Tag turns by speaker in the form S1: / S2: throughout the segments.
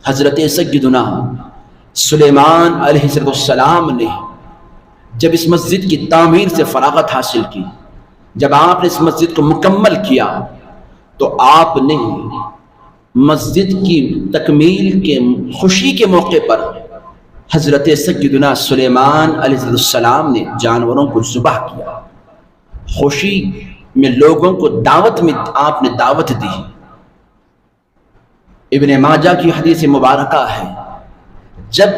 S1: حضرت سیدنا سلیمان علیہ السلام نے جب اس مسجد کی تعمیر سے فراغت حاصل کی، جب آپ نے اس مسجد کو مکمل کیا، تو آپ نے مسجد کی تکمیل کے خوشی کے موقع پر حضرت سیدنا سلیمان علیہ السلام نے جانوروں کو ذبح کیا۔ خوشی میں لوگوں کو دعوت میں آپ نے دعوت دی۔ ابن ماجہ کی حدیث مبارکہ ہے، جب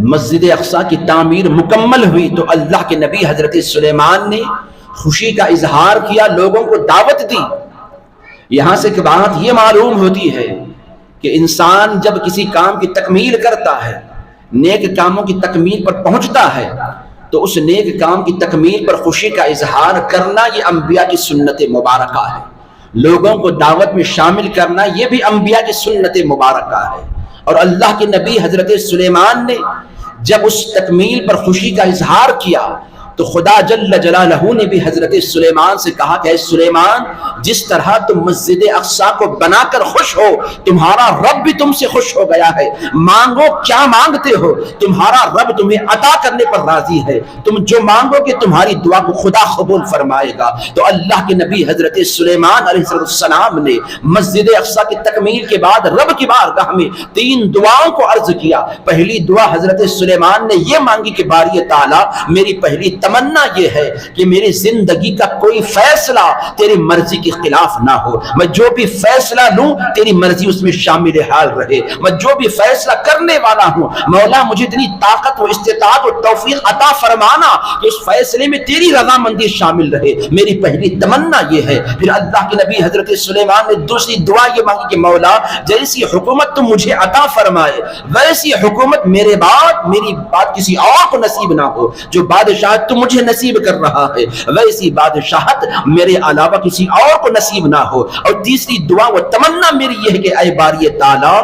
S1: مسجد اقصی کی تعمیر مکمل ہوئی تو اللہ کے نبی حضرت سلیمان نے خوشی کا اظہار کیا، لوگوں کو دعوت دی۔ یہاں سے ایک بات یہ معلوم ہوتی ہے کہ انسان جب کسی کام کی تکمیل کرتا ہے، نیک کاموں کی تکمیل پر پہنچتا ہے، تو اس نیک کام کی تکمیل پر خوشی کا اظہار کرنا یہ انبیاء کی سنت مبارکہ ہے۔ لوگوں کو دعوت میں شامل کرنا یہ بھی انبیاء کی سنت مبارکہ ہے۔ اور اللہ کے نبی حضرت سلیمان نے جب اس تکمیل پر خوشی کا اظہار کیا تو خدا جل جلالہ نے بھی حضرت سلیمان سے کہا کہ اے سلیمان، جس طرح تم مسجد اقصی کو بنا کر خوش ہو، تمہارا رب بھی تم سے خوش ہو گیا ہے۔ مانگو کیا مانگتے ہو، تمہارا رب تمہیں عطا کرنے پر راضی ہے۔ تم جو مانگو گے تمہاری دعا کو خدا قبول فرمائے گا۔ تو اللہ کے نبی حضرت سلیمان علیہ السلام نے مسجد اقصی کی تکمیل کے بعد رب کی بارگاہ میں 3 دعاؤں کو عرض کیا۔ پہلی دعا حضرت سلیمان نے یہ مانگی کہ باری تعالیٰ، میری پہلی تمنا یہ ہے کہ میری زندگی کا کوئی فیصلہ تیری مرضی کے خلاف نہ ہو، میں جو بھی فیصلہ لوں تیری مرضی اس میں شامل حال رہے، میں جو بھی فیصلہ کرنے والا ہوں مولا مجھے اتنی طاقت و استطاعت و توفیق عطا فرمانا کہ اس فیصلے میں تیری رضامندی شامل رہے، میری پہلی تمنا یہ ہے۔ پھر اللہ کے نبی حضرت سلیمان نے دوسری دعا یہ مانگی کہ مولا جیسی حکومت تم مجھے عطا فرمائے ویسی حکومت میری بات کسی اور کو نصیب نہ ہو، جو بادشاہت تم مجھے نصیب کر رہا ہے ویسی بادشاہت میرے علاوہ کسی اور کو نصیب نہ ہو۔ اور تیسری دعا و تمنا میری یہ ہے کہ اے باری تعالیٰ،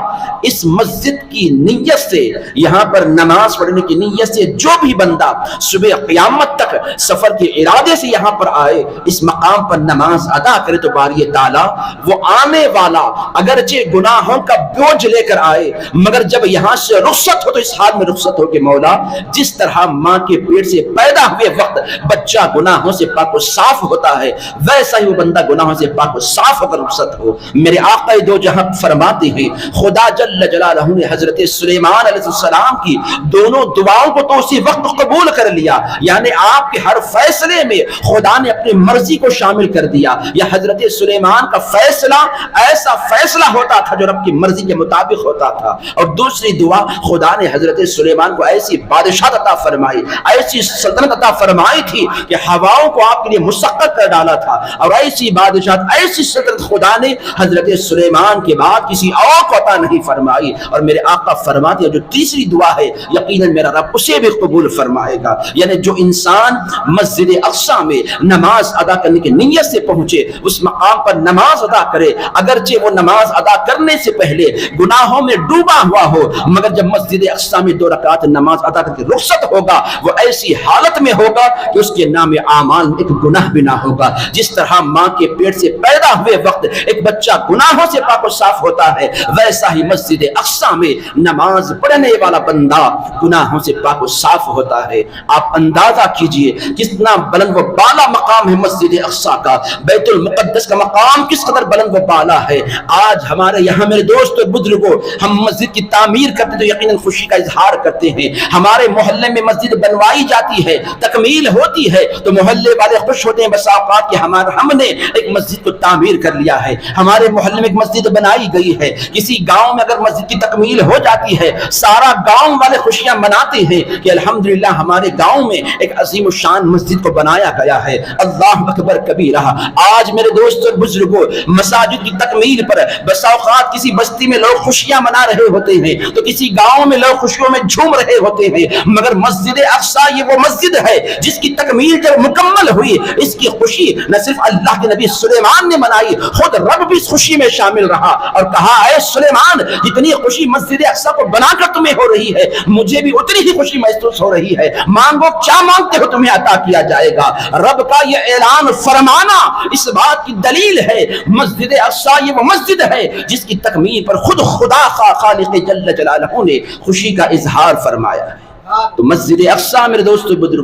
S1: اس مسجد کی نیت سے، یہاں پر نماز پڑھنے کی نیت سے جو بھی بندہ صبح قیامت تک سفر کے ارادے سے یہاں پر آئے، اس مقام پر نماز ادا کرے، تو باری تعالیٰ وہ آنے والا اگرچہ گناہوں کا بوجھ لے کر آئے مگر جب یہاں سے رخصت ہو تو اس حال میں رخصت ہو کہ مولا جس طرح ماں کے پیٹ سے پیدا ہوئے وقت بچہ گناہوں سے پاک و صاف ہوتا ہے ویسا ہی وہ بندہ گناہوں سے پاک و صاف ہو کر رخصت ہو۔ میرے آقا دو جہاں فرماتے ہیں خدا جل جلالہ نے حضرت سلیمان علیہ السلام کی دونوں دعاؤں کو تو اسی وقت قبول کر لیا، یعنی آپ کے ہر فیصلے میں خدا نے اپنی مرضی کو شامل کر دیا۔ یا حضرت سلیمان کا فیصلہ ایسا فیصلہ ہوتا تھا جو رب کی مرضی کے مطابق ہوتا تھا۔ اور دوسری دعا خدا نے حضرت سلیمان کو ایسی بادشاہت عطا فرمائی، ایسی سلطنت عطا فرمائی تھی کہ ہواؤں کو آپ کے لیے مسخر کر ڈالا تھا، اور ایسی بادشاہت ایسی سلطنت خدا نے حضرت سلیمان کے بعد کسی اور کو عطا نہیں فرمائی۔ اور میرے آقا فرماتے ہیں جو تیسری دعا ہے یقیناً میرا رب اسے بھی قبول فرمائے گا، یعنی جو انسان مسجد اقصی میں نماز ادا کرنے کی نیت سے پہنچے، اس مقام پر نماز ادا کرے، اگرچہ وہ نماز ادا کرنے سے پہلے گناہوں میں ڈوبا ہوا ہو مگر جب مسجد اقصی میں 2 رکعت نماز ادا کر کے رخصت ہوگا وہ ایسی حالت میں ہوگا کہ اس کے نام اعمال میں ایک گناہ بھی نہ ہوگا۔ جس طرح ماں کے پیٹ سے پیدا ہوئے وقت ایک بچہ گناہوں سے پاک و صاف ہوتا ہے ویسا ہی مسجد اقصی میں نماز پڑھنے والا بندہ گناہوں سے پاک و صاف ہوتا ہے۔ آپ اندازہ کیجئے کتنا بلند و بالا مقام ہے مسجد اقصی کا، بیت المقدس کا مقام کس قدر بلند و بالا ہے۔ آج ہمارے یہاں میرے دوست اور بزرگوں ہم مسجد کی تعمیر کرتے تو یقیناً خوشی کا اظہار کرتے ہیں، ہمارے محلے میں مسجد بنوائی جاتی ہے، تکمیل ہوتی ہے تو محلے والے خوش ہوتے ہیں بس اوقات کہ ہم نے ایک مسجد کو تعمیر کر لیا ہے، ہمارے محلے میں ایک مسجد بنائی گئی ہے۔ کسی گاؤں میں اگر مسجد کی تکمیل ہو جاتی ہے سارا گاؤں والے خوشیاں مناتے ہیں کہ الحمدللہ ہمارے گاؤں میں ایک عظیم الشان مسجد کو بنایا گیا ہے۔ اللہ اکبر کبیرہ۔ آج میرے دوست اور بزرگوں مساجد کی تکمیل پر بس اوقات کسی بستی میں لوگ خوشیاں منا رہے ہوتے ہیں تو کسی گاؤں میں لوگ خوشیوں میں جھوم رہے ہوتے ہیں، مگر مسجد اقصی یہ وہ مسجد ہے جس کی تکمیل جب مکمل ہوئی اس کی خوشی نہ صرف اللہ کے نبی سلیمان نے منائی، خود رب بھی اس خوشی میں شامل رہا اور کہا اے سلیمان جتنی خوشی مسجد اقصی کو بنا کر تمہیں ہو رہی ہے مجھے بھی اتنی ہی خوشی محسوس ہو رہی ہے، مانگو کیا مانگو مانگتے ہو تمہیں عطا کیا جائے گا۔ رب کا یہ اعلان فرمانا اس بات کی دلیل ہے مسجد اقصی یہ وہ مسجد ہے جس کی تکمیل پر خود خدا خالق جل جلالہ نے خوشی کا اظہار فرمایا ہے۔ تو مسجد اقصی میرے دوستو بزرگ